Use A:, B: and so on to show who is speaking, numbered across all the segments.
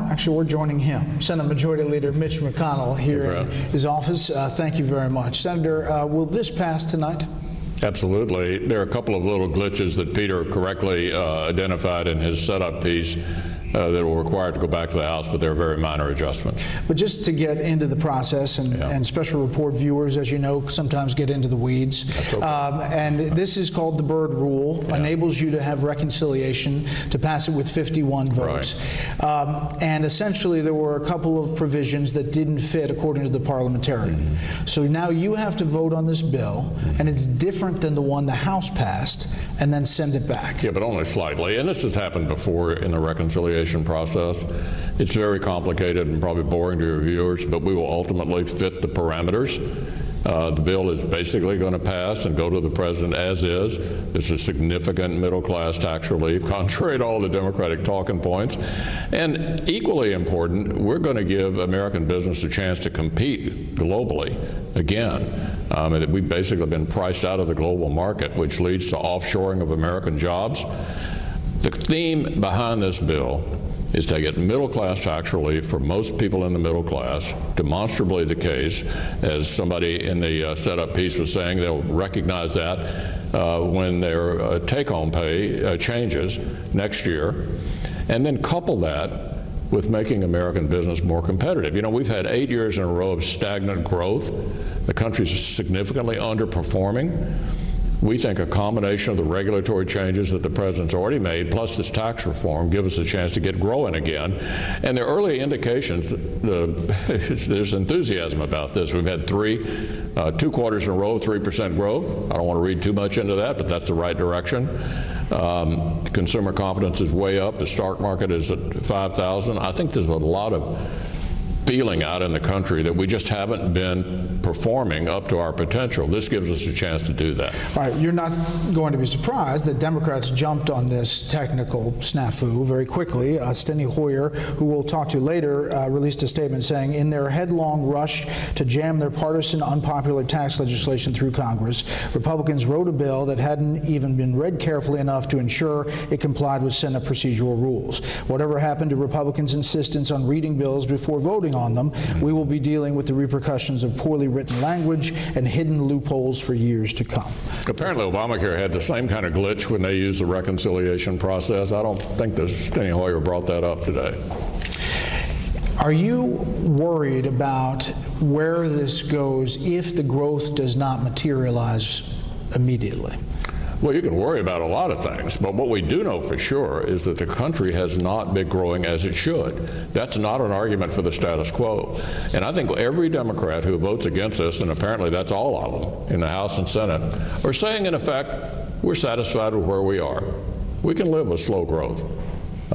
A: actually, we're joining him. Senate Majority Leader Mitch McConnell here in his office. Thank you very much. Senator, will this pass tonight?
B: Absolutely. There are a couple of little glitches that Peter correctly identified in his setup piece that will require to go back to the House, but they're very minor adjustments.
A: But just to get into the process, and special report viewers, as you know, sometimes get into the weeds.
B: That's okay.
A: And this is called the Byrd Rule, enables you to have reconciliation, to pass it with 51 votes. Right. And essentially there were a couple of provisions that didn't fit according to the parliamentarian. So now you have to vote on this bill, and it's different than the one the House passed, and then send it back.
B: Yeah, but only slightly. And this has happened before in the reconciliation process. It's very complicated and probably boring to your viewers, but we will ultimately fit the parameters. The bill is basically going to pass and go to the president as is. It's a significant middle-class tax relief, contrary to all the Democratic talking points. And equally important, we're going to give American business a chance to compete globally again. We've basically been priced out of the global market, which leads to offshoring of American jobs. The theme behind this bill is to get middle-class tax relief for most people in the middle class, demonstrably the case, as somebody in the setup piece was saying. They'll recognize that when their take-home pay changes next year, and then couple that with making American business more competitive. You know, we've had 8 years in a row of stagnant growth. The country's significantly underperforming. We think a combination of the regulatory changes that the president's already made, plus this tax reform, give us a chance to get growing again. And the early indications, there's enthusiasm about this. We've had 2 quarters in a row, 3% growth. I don't want to read too much into that, but that's the right direction. Consumer confidence is way up. The stock market is at 5,000. I think there's a lot of feeling out in the country that we just haven't been performing up to our potential. This gives us a chance to do that.
A: All right, you're not going to be surprised that Democrats jumped on this technical snafu very quickly. Steny Hoyer, who we'll talk to later, released a statement saying, in their headlong rush to jam their partisan unpopular tax legislation through Congress, Republicans wrote a bill that hadn't even been read carefully enough to ensure it complied with Senate procedural rules. Whatever happened to Republicans' insistence on reading bills before voting on them, we will be dealing with the repercussions of poorly written language and hidden loopholes for years to come.
B: Apparently Obamacare had the same kind of glitch when they used the reconciliation process. I don't think that Steny Hoyer brought that up today.
A: Are you worried about where this goes if the growth does not materialize immediately?
B: Well, you can worry about a lot of things, but what we do know for sure is that the country has not been growing as it should. That's not an argument for the status quo. And I think every Democrat who votes against this, and apparently that's all of them in the House and Senate, are saying, in effect, we're satisfied with where we are. We can live with slow growth.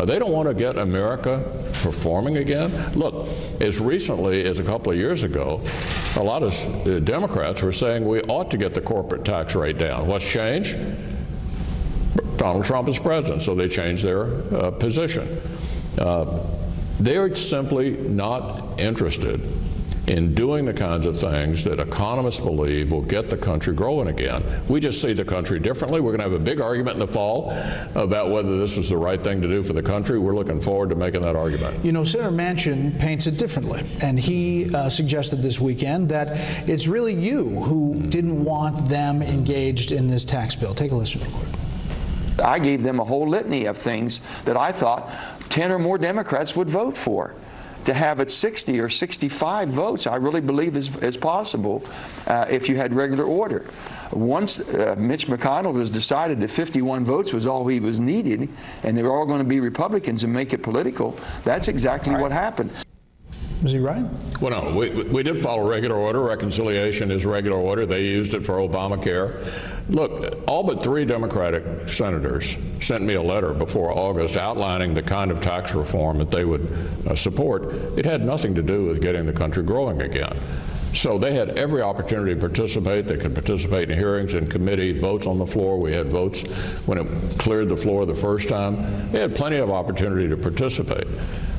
B: They don't want to get America performing again. Look, as recently as a couple of years ago, a lot of Democrats were saying we ought to get the corporate tax rate down. What's changed? Donald Trump is president, so they changed their position. They're simply not interested in doing the kinds of things that economists believe will get the country growing again. We just see the country differently. We're going to have a big argument in the fall about whether this was the right thing to do for the country. We're looking forward to making that argument.
A: You know, Senator Manchin paints it differently, and he suggested this weekend that it's really you who didn't want them engaged in this tax bill. Take a listen real quick.
C: I gave them a whole litany of things that I thought 10 or more Democrats would vote for. To have it 60 or 65 votes, I really believe is possible if you had regular order. Once Mitch McConnell has decided that 51 votes was all he was needed, and they were all going to be Republicans and make it political, that's exactly what happened.
A: Is he right?
B: Well, no, we did follow regular order. Reconciliation is regular order. They used it for Obamacare. Look, all but 3 Democratic senators sent me a letter before August outlining the kind of tax reform that they would support. It had nothing to do with getting the country growing again. So they had every opportunity to participate. They could participate in hearings and committee votes on the floor. We had votes when it cleared the floor the first time. They had plenty of opportunity to participate.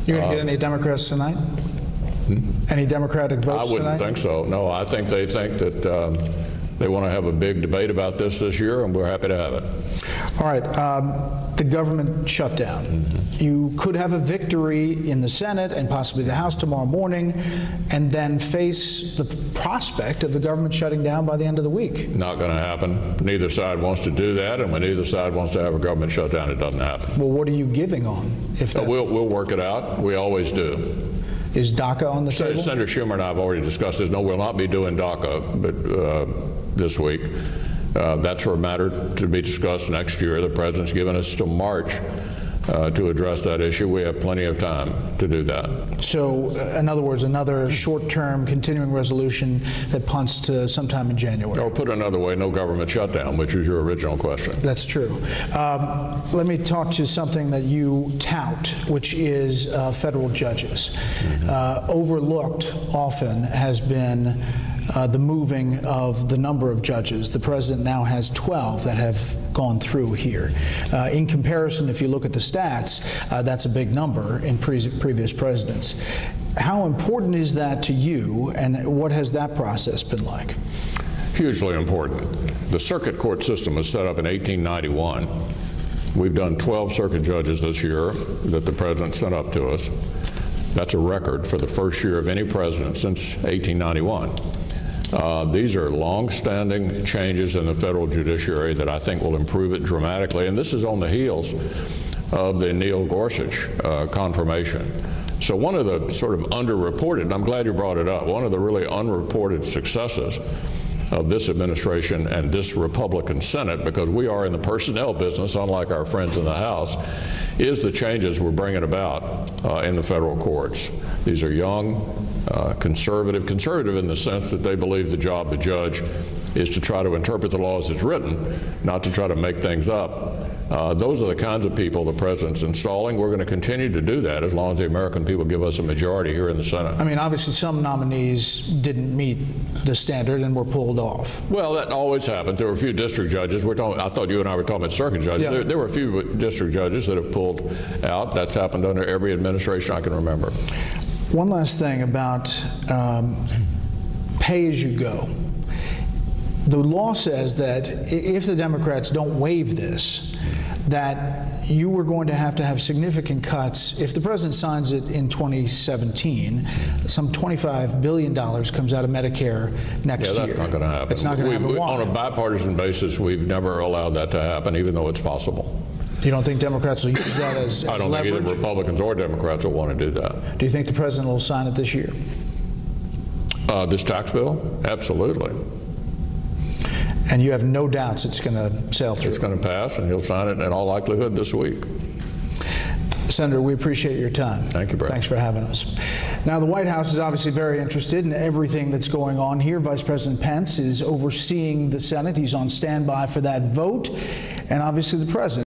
A: You're going to get any Democrats tonight? Any Democratic votes tonight?
B: I wouldn't think so. No, I think they think that they want to have a big debate about this year, and we're happy to have it.
A: All right, the government shutdown. You could have a victory in the Senate and possibly the House tomorrow morning, and then face the prospect of the government shutting down by the end of the week.
B: Not going to happen. Neither side wants to do that, and when neither side wants to have a government shutdown, it doesn't happen.
A: Well, what are you giving on? If that's...
B: We'll work it out. We always do.
A: Is DACA on the table?
B: Senator Schumer and I have already discussed this. No, we'll not be doing DACA but, this week. That's a matter to be discussed next year. The President's given us till March to address that issue. We have plenty of time to do that.
A: So, in other words, another short-term continuing resolution that punts to sometime in January.
B: Or put another way, no government shutdown, which was your original question.
A: That's true. Let me talk to something that you tout, which is federal judges. Overlooked often has been the moving of the number of judges. The president now has 12 that have gone through here. In comparison, if you look at the stats, that's a big number in previous presidents. How important is that to you, and what has that process been like?
B: Hugely important. The circuit court system was set up in 1891. We've done 12 circuit judges this year that the president sent up to us. That's a record for the first year of any president since 1891. These are long-standing changes in the federal judiciary that I think will improve it dramatically, and this is on the heels of the Neil Gorsuch confirmation. So one of the sort of underreported, and I'm glad you brought it up, one of the really unreported successes of this administration and this Republican Senate, because we are in the personnel business, unlike our friends in the House, is the changes we're bringing about in the federal courts. These are young, conservative in the sense that they believe the job of the judge is to try to interpret the law as it's written, not to try to make things up. Those are the kinds of people the president's installing. We're going to continue to do that as long as the American people give us a majority here in the Senate.
A: I mean, obviously some nominees didn't meet the standard and were pulled off.
B: Well, that always happens. There were a few district judges. I thought you and I were talking about circuit judges. Yeah. There were a few district judges that have pulled out. That's happened under every administration I can remember.
A: One last thing about pay-as-you-go. The law says that if the Democrats don't waive this, that you were going to have significant cuts. If the president signs it in 2017, some $25 billion comes out of Medicare next year.
B: Yeah, that's not going to happen.
A: It's not going to happen.
B: On a bipartisan basis, we've never allowed that to happen, even though it's possible.
A: You don't think Democrats will use that as leverage?
B: I don't think either Republicans or Democrats will want to do that.
A: Do you think the president will sign it this year?
B: This tax bill? Absolutely.
A: And you have no doubts it's going to sail through?
B: It's going to pass, and he'll sign it in all likelihood this week.
A: Senator, we appreciate your time.
B: Thank you, Brett.
A: Thanks for having us. Now, the White House is obviously very interested in everything that's going on here. Vice President Pence is overseeing the Senate. He's on standby for that vote. And obviously the president